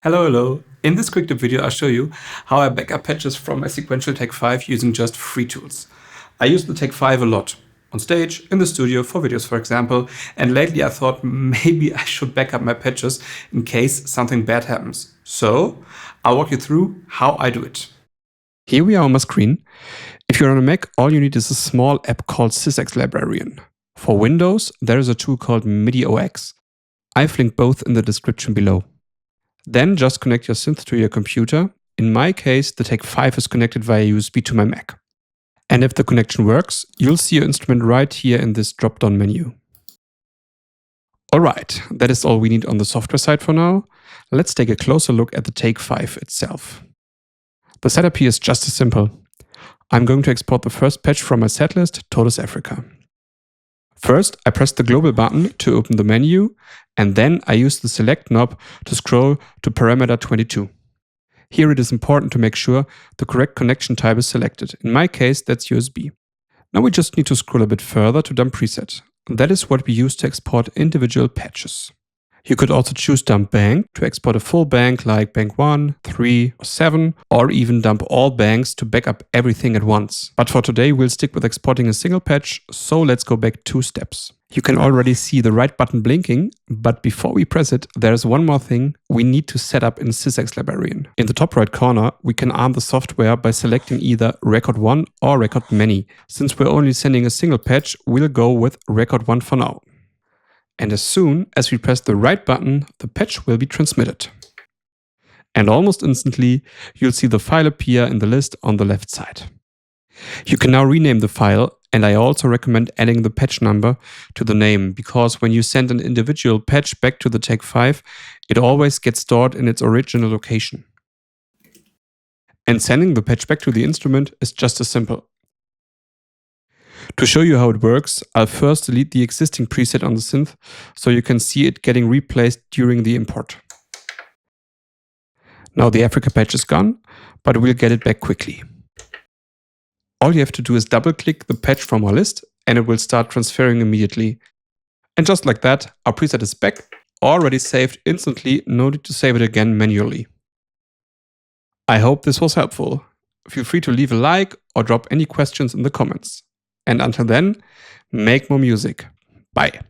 Hello. In this quick tip video, I'll show you how I back up patches from my Sequential Take 5 using just free tools. I use the Take 5 a lot, on stage, in the studio, for videos for example, and lately I thought maybe I should back up my patches in case something bad happens. So I'll walk you through how I do it. Here we are on my screen. If you're on a Mac, all you need is a small app called SysEx librarian. For Windows, there is a tool called MIDI-OX. I've linked both in the description below. Then just connect your synth to your computer. In my case, the Take 5 is connected via USB to my Mac. And if the connection works, you'll see your instrument right here in this drop-down menu. Alright, that is all we need on the software side for now. Let's take a closer look at the Take 5 itself. The setup here is just as simple. I'm going to export the first patch from my setlist, Totus Africa. First, I press the global button to open the menu, and then I use the select knob to scroll to parameter 22. Here it is important to make sure the correct connection type is selected. In my case, that's USB. Now we just need to scroll a bit further to dump preset. That is what we use to export individual patches. You could also choose dump bank to export a full bank like bank 1, 3 or 7, or even dump all banks to back up everything at once. But for today we'll stick with exporting a single patch, so let's go back 2 steps. You can already see the right button blinking, but before we press it, there's one more thing we need to set up in SysEx librarian. In the top right corner, we can arm the software by selecting either record 1 or record many. Since we're only sending a single patch, we'll go with record 1 for now. And as soon as we press the right button, the patch will be transmitted. And almost instantly, you'll see the file appear in the list on the left side. You can now rename the file, and I also recommend adding the patch number to the name, because when you send an individual patch back to the Take 5, it always gets stored in its original location. And sending the patch back to the instrument is just as simple. To show you how it works, I'll first delete the existing preset on the synth so you can see it getting replaced during the import. Now the Africa patch is gone, but we'll get it back quickly. All you have to do is double-click the patch from our list and it will start transferring immediately. And just like that, our preset is back, already saved instantly, no need to save it again manually. I hope this was helpful. Feel free to leave a like or drop any questions in the comments. And until then, make more music. Bye.